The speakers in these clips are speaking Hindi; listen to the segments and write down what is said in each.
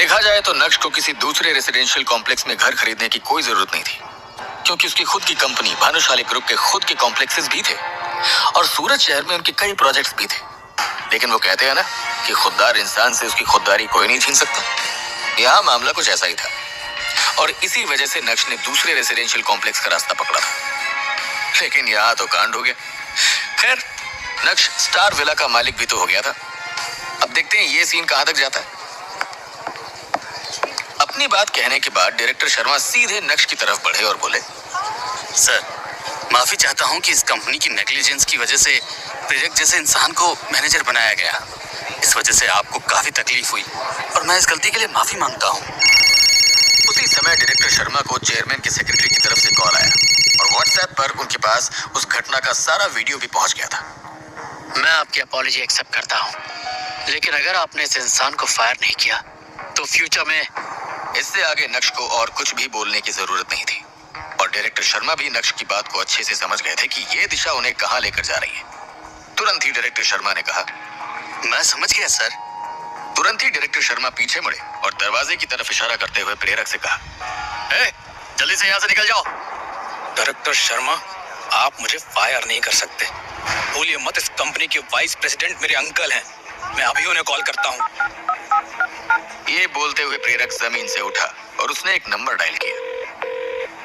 देखा जाए तो नक्श को किसी दूसरे रेसिडेंशियल कॉम्प्लेक्स में घर खरीदने की कोई जरूरत नहीं थी, क्योंकि उसकी खुद की कंपनी भानुशाली ग्रुप के खुद के कॉम्प्लेक्सेस भी थे और सूरत शहर में उनके कई प्रोजेक्ट्स भी थे। लेकिन वो कहते हैं ना कि खुददार इंसान से उसकी खुददारी कोई नहीं छीन सकता। यहाँ मामला कुछ ऐसा ही था और इसी वजह से नक्श ने दूसरे रेसिडेंशियल कॉम्प्लेक्स का रास्ता पकड़ा था। लेकिन यहाँ तो कांड हो गया। खैर, नक्श स्टार विला का मालिक भी तो हो गया था। अब देखते हैं ये सीन कहां तक जाता है। अपनी बात कहने के बाद डायरेक्टर शर्मा सीधे नक्श की तरफ बढ़े और बोले, सर, माफी चाहता हूं कि इस कंपनी की नेग्लिजेंस की वजह से प्रेरक जैसे इंसान को मैनेजर बनाया गया। इस वजह से आपको काफी तकलीफ हुई और मैं इस गलती के लिए माफी मांगता हूं। उसी समय डायरेक्टर शर्मा को चेयरमैन के सेक्रेटरी की तरफ से कॉल आया और व्हाट्सएप पर उनके पास उस घटना का सारा वीडियो भी पहुंच गया था। मैं आपकी अपॉलॉजी एक्सेप्ट करता हूं, लेकिन अगर आपने इस इंसान को फायर नहीं किया तो फ्यूचर में इससे आगे नक्श को और कुछ भी बोलने की जरूरत नहीं थी और डायरेक्टर शर्मा भी नक्श की बात को अच्छे से समझ गए थे कि ये दिशा उन्हें कहां लेकर जा रही है। तुरंत ही डायरेक्टर शर्मा ने कहा, मैं समझ गया सर। तुरंत ही डायरेक्टर शर्मा पीछे मुड़े और दरवाजे की तरफ इशारा करते हुए प्रेरक से कहा, जल्दी से यहाँ से निकल जाओ। डायरेक्टर शर्मा, आप मुझे फायर नहीं कर सकते। भूलिए मत, इस कंपनी के वाइस प्रेसिडेंट मेरे अंकल हैं। मैं अभी उन्हें कॉल करता हूँ। ये बोलते हुए प्रेरक जमीन से उठा और उसने एक नंबर डायल किया।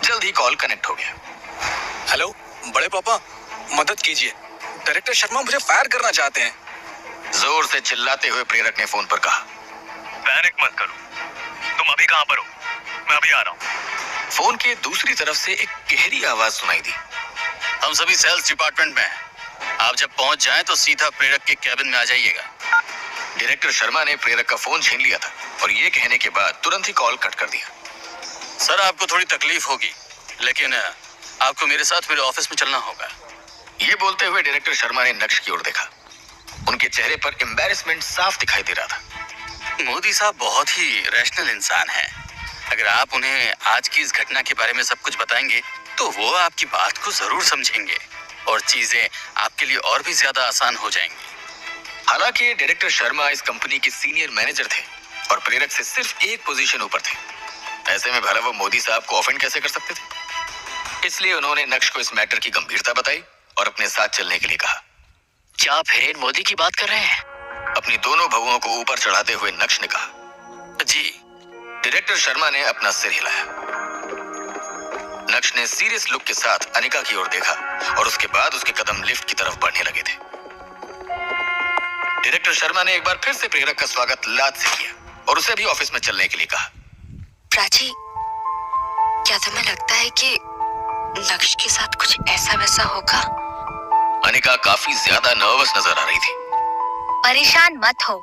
जल्द ही कॉल कनेक्ट हो गया। हेलो बड़े पापा, मदद कीजिए। डायरेक्टर शर्मा मुझे फायर करना चाहते हैं। जोर से चिल्लाते हुए प्रेरक ने फोन पर कहा, पैनिक मत करो। तुम अभी कहां पर हो? मैं अभी आ रहा हूं। फोन के दूसरी तरफ से एक गहरी आवाज सुनाई दी। हम सभी सेल्स डिपार्टमेंट में हैं। आप जब पहुंच जाएं तो सीधा प्रेरक के कैबिन में आ जाइएगा। डायरेक्टर शर्मा ने प्रेरक का फोन छीन लिया था और ये कहने के बाद तुरंत ही कॉल कट कर दिया। सर, आपको थोड़ी तकलीफ होगी, लेकिन आपको मेरे साथ मेरे ऑफिस में चलना होगा। ये बोलते हुए डायरेक्टर शर्मा ने नक्श की ओर देखा। उनके चेहरे पर एम्बैरेसमेंट साफ दिखाई दे रहा था। मोदी साहब बहुत ही रैशनल इंसान हैं। अगर आप उन्हें आज की इस घटना के बारे में सब कुछ बताएंगे तो वो आपकी बात को जरूर समझेंगे और चीजें आपके लिए और भी ज्यादा आसान हो जाएंगी। हालांकि डायरेक्टर शर्मा इस कंपनी के सीनियर मैनेजर थे और प्रेरक से सिर्फ एक पोजीशन ऊपर थे। ऐसे में भला वो मोदी साहब को ऑफेंड कैसे कर सकते थे? इसलिए उन्होंने नक्श को इस मैटर की गंभीरता बताई और अपने साथ चलने के लिए कहा। क्या आप हिरेन मोदी की बात कर रहे हैं? अपनी दोनों भवों को ऊपर चढ़ाते हुए नक्श ने कहा, जी। डायरेक्टर शर्मा ने अपना सिर हिलाया। नक्श ने सीरियस लुक के साथ अनिका की ओर देखा और उसके बाद उसके कदम लिफ्ट की तरफ बढ़ने लगे थे। डायरेक्टर शर्मा ने एक बार फिर से प्रेरक का स्वागत लाद से किया और उसे भी ऑफिस में चलने के लिए कहा। प्राची, क्या तुम्हें लगता है कि नक्श के साथ कुछ ऐसा वैसा होगा? अनिका काफी ज्यादा नर्वस नजर आ रही थी। परेशान मत हो,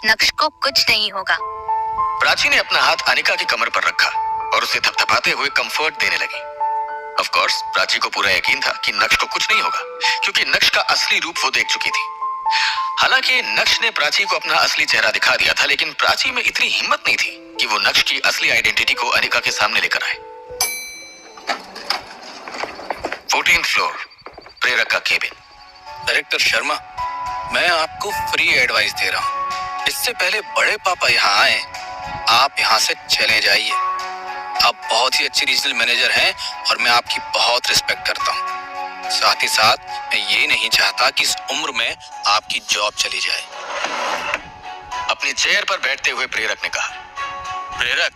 नक्श को कुछ नहीं होगा। प्राची ने अपना हाथ अनिका की कमर पर रखा और उसे थपथपाते हुए कंफर्ट देने लगी। ऑफ कोर्स प्राची को पूरा यकीन था कि नक्श को कुछ नहीं होगा, क्योंकि नक्श का असली रूप वो देख चुकी थी। हालांकि नक्श ने प्राची को अपना असली चेहरा दिखा दिया था, लेकिन प्राची में इतनी हिम्मत नहीं थी कि वो नक्श की असली आइडेंटिटी को अनिका के सामने लेकर आए। 14th फ्लोर, प्रेरक का केबिन। डायरेक्टर शर्मा, मैं आपको फ्री एडवाइस दे रहा हूँ। इससे पहले बड़े पापा यहाँ आए, आप यहाँ से चले जाइए। आप बहुत ही अच्छे रीजनल मैनेजर हैं और मैं आपकी बहुत रिस्पेक्ट करता हूँ। साथ ही साथ मैं ये नहीं चाहता कि इस उम्र में आपकी जॉब चली जाए। अपनी चेयर पर बैठते हुए प्रेरक ने कहा, प्रेरक,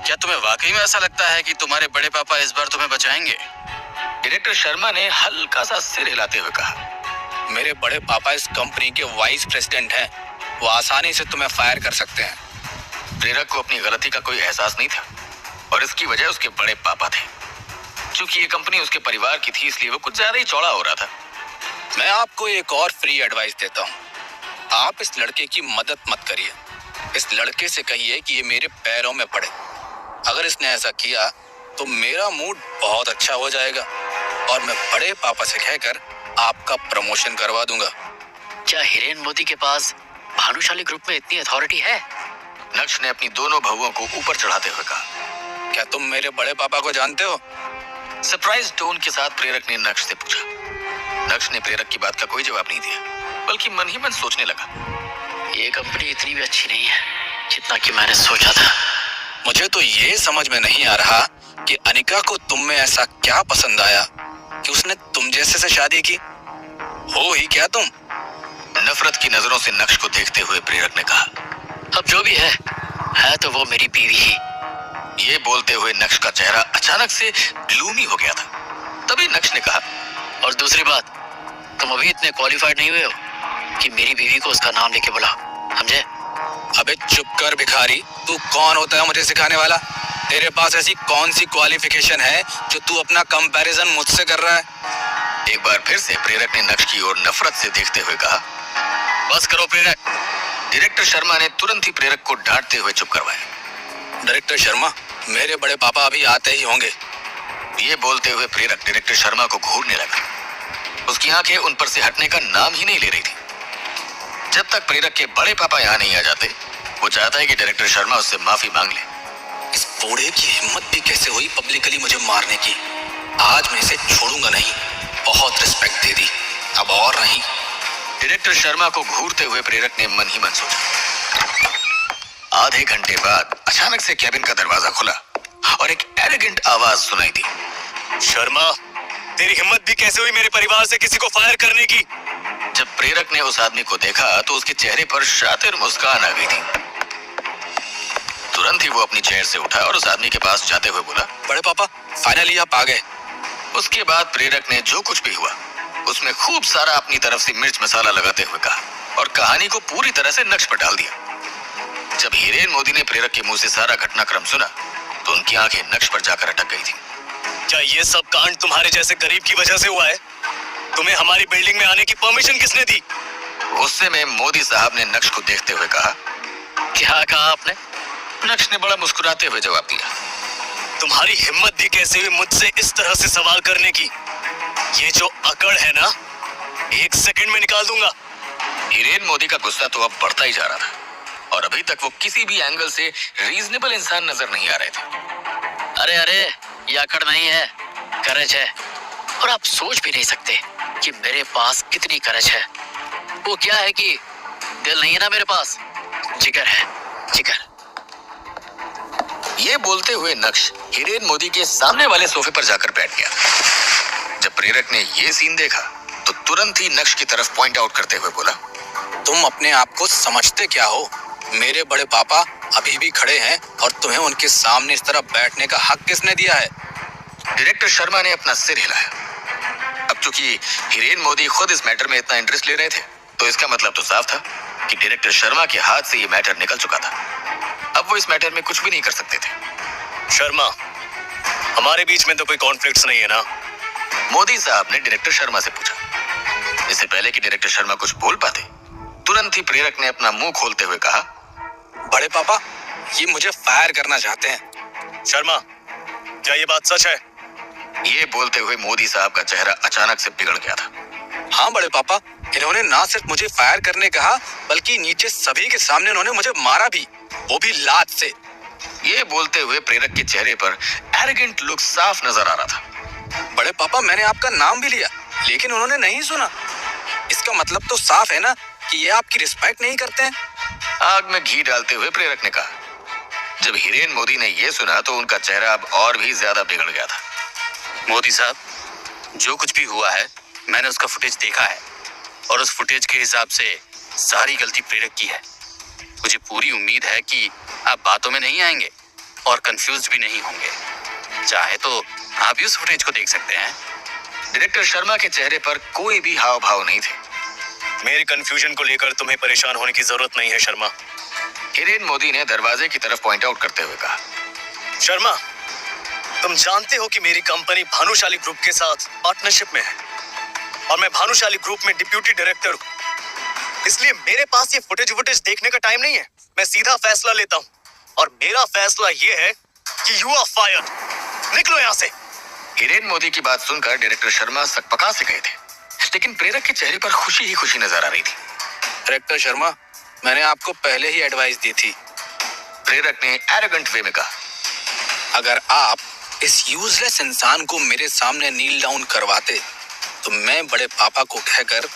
क्या तुम्हें वाकई में ऐसा लगता है कि तुम्हारे बड़े पापा इस बार तुम्हें बचाएंगे? डायरेक्टर शर्मा ने हल्का सा सिर हिलाते हुए कहा, मेरे बड़े पापा इस कंपनी के वाइस प्रेसिडेंट हैं। वो आसानी से तुम्हें फायर कर सकते हैं। प्रेरक को अपनी गलती का कोई एहसास नहीं था और इसकी वजह उसके बड़े पापा थे। क्योंकि ये कंपनी उसके परिवार की थी, इसलिए वो कुछ ज्यादा ही चौड़ा हो रहा था। मैं आपको एक और फ्री एडवाइस देता हूँ। आप इस लड़के की मदद मत करिए। इस लड़के से कहिए कि ये मेरे पैरों में पड़े। अगर इसने ऐसा किया तो मेरा मूड बहुत अच्छा हो जाएगा और मैं बड़े पापा से कहकर आपका प्रमोशन करवा दूंगा। क्या हिरेन मोदी के पास भानुशाली ग्रुप में इतनी अथॉरिटी है? नक्श ने अपनी दोनों भवों को ऊपर चढ़ाते हुए कहा, क्या तुम मेरे बड़े पापा को जानते हो? सरप्राइज टोन के साथ प्रेरक ने नक्श से पूछा। नक्श ने प्रेरक की बात का कोई जवाब नहीं दिया, बल्कि मन ही मन सोचने लगा, ये कंपनी इतनी भी अच्छी नहीं है। जितना कि मैंने सोचा था। मुझे तो ये समझ में नहीं आ रहा कि अनिका को तुम में ऐसा क्या पसंद आया कि उसने तुम जैसे से शादी की। हो ही क्या तुम? नफरत की नजरों से नक्श को देखते हुए प्रेरक ने कहा। अब जो भी है तो वो मेरी बीवी ही। ये बोलते हुए नक्श का चेहरा अचानक से ग्लूमी हो गया था। तभी नक्श ने कहा, और दूसरी बात, तुम अभी इतने क्वालिफाइड नहीं हुए हो कि मेरी बीवी को उसका नाम लेके बुलाओ, समझे? अबे चुप कर भिखारी, तू कौन होता है मुझे सिखाने वाला? तेरे पास ऐसी कौन सी क्वालिफिकेशन है जो तू अपना कंपैरिजन मुझसे कर रहा है? एक बार फिर से प्रेरक ने नक्श की ओर नफरत से देखते हुए कहा, बस करो प्रेरक। डायरेक्टर शर्मा ने तुरंत ही प्रेरक को डांटते हुए चुप करवाया। डायरेक्टर शर्मा, मेरे बड़े पापा अभी आते ही होंगे। ये बोलते हुए प्रेरक डायरेक्टर शर्मा को घूरने लगा। उसकी आंखें उन पर से हटने का नाम ही नहीं ले रही थी। जब तक प्रेरक के बड़े पापा यहाँ नहीं आ जाते, वो चाहता है कि डायरेक्टर शर्मा उससे माफी मांग ले। इस बूढ़े की हिम्मत भी कैसे हुई पब्लिकली मुझे मारने की। आज मैं इसे छोड़ूंगा नहीं। बहुत रिस्पेक्ट दे दी, अब और नहीं। डायरेक्टर शर्मा को घूरते हुए प्रेरक ने मन ही मन सोचा। आधे घंटे बाद अचानक से कैबिन का दरवाजा खुला और एक एरोगेंट आवाज सुनाई दी। शर्मा, तेरी हिम्मत भी कैसे हुई मेरे परिवार से किसी को फायर करने की? जब प्रेरक ने उस आदमी को देखा तो उसके चेहरे पर शातिर मुस्कान आ गई थी। तुरंत ही वो अपनी चेयर से उठा और उस आदमी के पास जाते हुए बोला, बड़े पापा, फाइनली आप आ गए। उसके बाद प्रेरक ने जो कुछ भी हुआ उसमें खूब सारा अपनी तरफ से मिर्च मसाला लगाते हुए कहा और कहानी को पूरी तरह से नक्श पर डाल दिया। जब हिरेन मोदी ने प्रेरक के मुंह से सारा घटनाक्रम सुना तो उनकी आंखें नक्श पर जाकर अटक गई थी। क्या ये सब कांड तुम्हारे जैसे गरीब की वजह से हुआ है? तुम्हें हमारी बिल्डिंग में आने की परमिशन किसने दी? गुस्से में मोदी साहब ने नक्श को देखते हुए कहा। क्या कहा आपने? नक्श ने बड़ा मुस्कुराते हुए जवाब दिया, तुम्हारी हिम्मत भी कैसे हुई मुझसे इस तरह से सवाल करने की? ये जो अकड़ है ना, 1 सेकंड में निकाल दूंगा। हिरेन मोदी का गुस्सा तो अब बढ़ता ही जा रहा था और अभी तक वो किसी भी एंगल से रीजनेबल इंसान नजर नहीं आ रहे थे। अरे अरे, ये अकड़ नहीं है, करज है। और आप सोच भी नहीं सकते कि मेरे पास कितनी करज है। वो क्या है कि दिल नहीं है ना मेरे पास, जिगर है, जिगर। ये बोलते हुए नक्श हिरेन मोदी के सामने वाले सोफे पर जाकर बैठ गया। जब प्रेरक ने ये सीन देखा तो तुरंत ही नक्श की तरफ पॉइंट आउट करते हुए बोला, तुम अपने आप को समझते क्या हो? मेरे बड़े पापा अभी भी खड़े हैं और तुम्हें उनके सामने इस तरह बैठने का हक किसने दिया है? डायरेक्टर शर्मा ने अपना सिर हिलाया। अब चूंकि हिरेन मोदी खुद इस मैटर में इतना इंटरेस्ट ले रहे थे तो इसका मतलब तो साफ था कि डायरेक्टर शर्मा के हाथ से ये मैटर निकल चुका था। अब वो इस मैटर में कुछ भी नहीं कर सकते थे। शर्मा, हमारे बीच में तो कोई कॉन्फ्लिक्ट्स नहीं है ना? मोदी साहब ने डायरेक्टर शर्मा से पूछा। इससे पहले कि डायरेक्टर शर्मा कुछ बोल पाते, तुरंत ही प्रेरक ने अपना मुंह खोलते हुए कहा, बड़े पापा, ये मुझे फायर करना चाहते हैं। शर्मा, क्या ये बात सच है? ये बोलते हुए मोदी साहब का चेहरा अचानक से बिगड़ गया था। हाँ बड़े पापा, इन्होंने ना सिर्फ मुझे फायर करने कहा बल्कि नीचे सभी के सामने उन्होंने मुझे मारा भी, वो भी लात से। ये बोलते हुए प्रेरक के चेहरे पर एरोगेंट लुक साफ नजर आ रहा था। बड़े पापा, मैंने आपका नाम भी लिया लेकिन उन्होंने नहीं सुना। इसका मतलब तो साफ है ना कि ये आपकी रिस्पेक्ट नहीं करते हैं। आग में घी डालते हुए प्रेरक ने कहा। जब हिरेन मोदी ने यह सुना तो उनका चेहरा अब और भी ज्यादा बिगड़ गया था। मोदी साहब, जो कुछ भी हुआ है मैंने उसका फुटेज देखा है और उस फुटेज के हिसाब से सारी गलती प्रेरक की है। मुझे पूरी उम्मीद है कि आप बातों में नहीं आएंगे और कंफ्यूज भी नहीं होंगे। चाहे तो आप भी उस फुटेज को देख सकते हैं। डायरेक्टर शर्मा के चेहरे पर कोई भी हाव भाव नहीं थे। मेरे कंफ्यूजन को लेकर तुम्हें परेशान होने की जरूरत नहीं है शर्मा। हिरेन मोदी ने दरवाजे की तरफ पॉइंट आउट करते हुए कहा, शर्मा, तुम जानते हो कि मेरी कंपनी भानुशाली ग्रुप के साथ पार्टनरशिप में है और मैं भानुशाली ग्रुप में डिप्यूटी डायरेक्टर हूँ। इसलिए मेरे पास ये फुटेज देखने का टाइम नहीं है। मैं सीधा फैसला लेता हूँ और मेरा फैसला ये है कि यू आर फायर्ड। निकलो यहाँ से। हिरेन मोदी की बात सुनकर डायरेक्टर शर्मा सकपका से गए थे, लेकिन प्रेरक के चेहरे पर खुशी ही खुशी नजर आ रही थी। डायरेक्टर शर्मा, मैंने आपको पहले ही एडवाइस दी थी। प्रेरक ने एरोगेंट वे में कहा, अगर आप इस यूजलेस इंसान को मेरे सामने नील डाउन करवाते तो मैं बड़े पापा को कहकर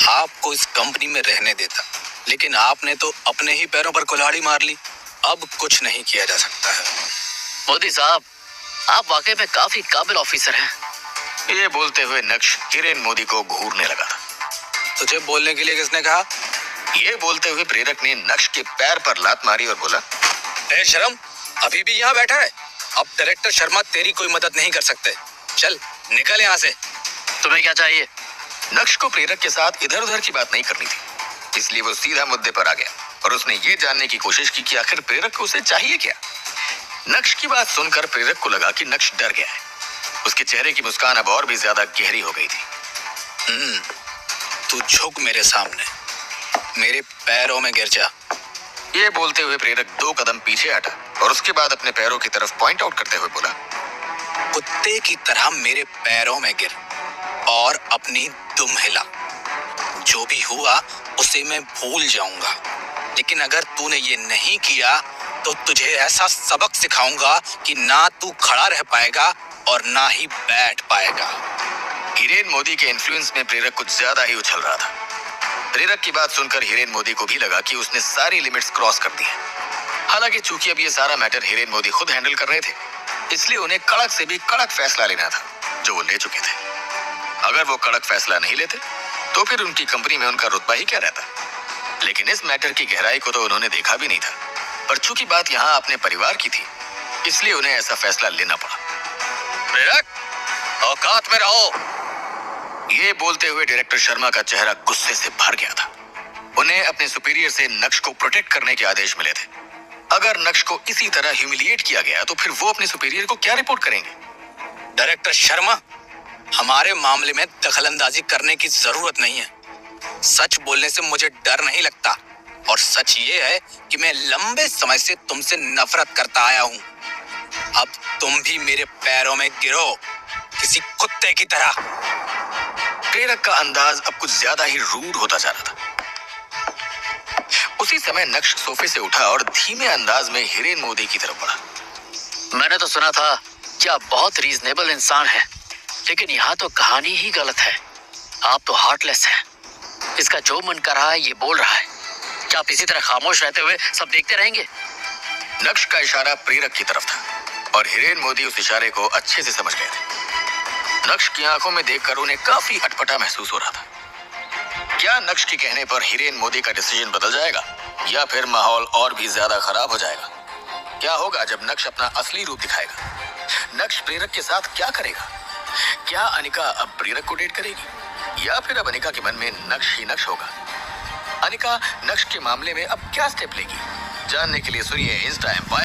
आपको इस कंपनी में रहने देता, लेकिन आपने तो अपने ही पैरों पर कुल्हाड़ी मार ली। अब कुछ नहीं किया जा सकता है। मोदी साहब, आप वाकई में काफी काबिल ऑफिसर हैं। ये बोलते हुए नक्श हिरेन मोदी को घूरने लगा था। तुझे बोलने के लिए किसने कहा? ये बोलते हुए प्रेरक ने नक्श के पैर पर लात मारी और बोला, ए शर्म, अभी भी यहाँ बैठा है? अब डायरेक्टर शर्मा तेरी कोई मदद नहीं कर सकते। चल निकल यहाँ से। तुम्हें क्या चाहिए? नक्श को प्रेरक के साथ इधर उधर की बात नहीं करनी थी, इसलिए वो सीधा मुद्दे पर आ गया और उसने ये जानने की कोशिश की कि आखिर प्रेरक को उसे चाहिए क्या। नक्श की बात सुनकर प्रेरक को लगा कि नक्श डर गया है। उसके चेहरे की मुस्कान अब और भी ज्यादा गहरी हो गई थी। तू झुक मेरे सामने, मेरे पैरों में गिर जा। ये बोलते हुए प्रेरक 2 कदम पीछे हटा और उसके बाद अपने पैरों की तरफ पॉइंट आउट करते हुए बोला, कुत्ते की तरह मेरे पैरों में गिर और अपनी दुम हिला। जो भी हुआ उसे मैं भूल जाऊंगा, लेकिन अगर तूने ये नहीं किया तो तुझे ऐसा सबक सिखाऊंगा कि ना तू खड़ा रह पाएगा और ना ही बैठ पाएगा। हिरेन मोदी के इन्फ्लुएंस में प्रेरक कुछ ज्यादा ही उछल रहा था। प्रेरक की बात सुनकर हिरेन मोदी को भी लगा कि उसने सारी लिमिट्स क्रॉस कर दी है। हालांकि चूंकि अब ये सारा मैटर हिरेन मोदी खुद हैंडल कर रहे थे, इसलिए उन्हें कड़क से भी कड़क फैसला लेना था, जो वो ले चुके थे। अगर वो कड़क फैसला नहीं लेते तो फिर उनकी कंपनी में उनका रुतबा ही क्या रहता। लेकिन इस मैटर की गहराई को तो उन्होंने देखा भी नहीं था, पर चूंकि बात यहाँ अपने परिवार की थी, इसलिए उन्हें ऐसा फैसला लेना पड़ा। प्रेरक, औकात में रहो। ये बोलते हुए डायरेक्टर शर्मा का चेहरा गुस्से से भर गया था। उन्हें अपने सुपीरियर से नक्श को प्रोटेक्ट करने के आदेश मिले थे। अगर नक्श को इसी तरह ह्यूमिलिएट किया गया तो फिर वो अपने सुपीरियर को क्या रिपोर्ट करेंगे? डायरेक्टर शर्मा, हमारे मामले में दखलंदाजी करने की जरूरत नहीं है। सच बोलने से मुझे डर नहीं लगता, और सच ये है कि मैं लंबे समय से तुमसे नफरत करता आया हूँ। अब तुम भी मेरे पैरों में गिरो, किसी कुत्ते की तरह। प्रेरक का अंदाज अब कुछ ज्यादा ही रूड होता जा रहा था। उसी समय नक्श सोफे से उठा और धीमे अंदाज में हिरेन मोदी की तरफ बढ़ा। मैंने तो सुना था कि आप बहुत रीजनेबल इंसान हैं, लेकिन यहाँ तो कहानी ही गलत है। आप तो हार्टलेस हैं। इसका जो मन कर रहा है ये बोल रहा है। क्या आप इसी तरह खामोश रहते हुए सब देखते रहेंगे? नक्श का इशारा प्रेरक की तरफ था और हिरेन मोदी उस इशारे को अच्छे से समझ गए थे। नक्श की आंखों में देखकर उन्हें काफी अटपटा महसूस हो रहा था। क्या नक्श के कहने पर हिरेन मोदी का डिसीजन बदल जाएगा या फिर माहौल और भी ज्यादा खराब हो जाएगा? क्या होगा जब नक्श अपना असली रूप दिखाएगा? नक्श प्रेरक के साथ क्या करेगा? क्या अनिका अब प्रेरक को डेट करेगी या फिर अब अनिका के मन में नक्श ही नक्श होगा? अनिका नक्श के मामले में अब क्या स्टेप लेगी? जानने के लिए सुनिए इंस्टा एम्पायर।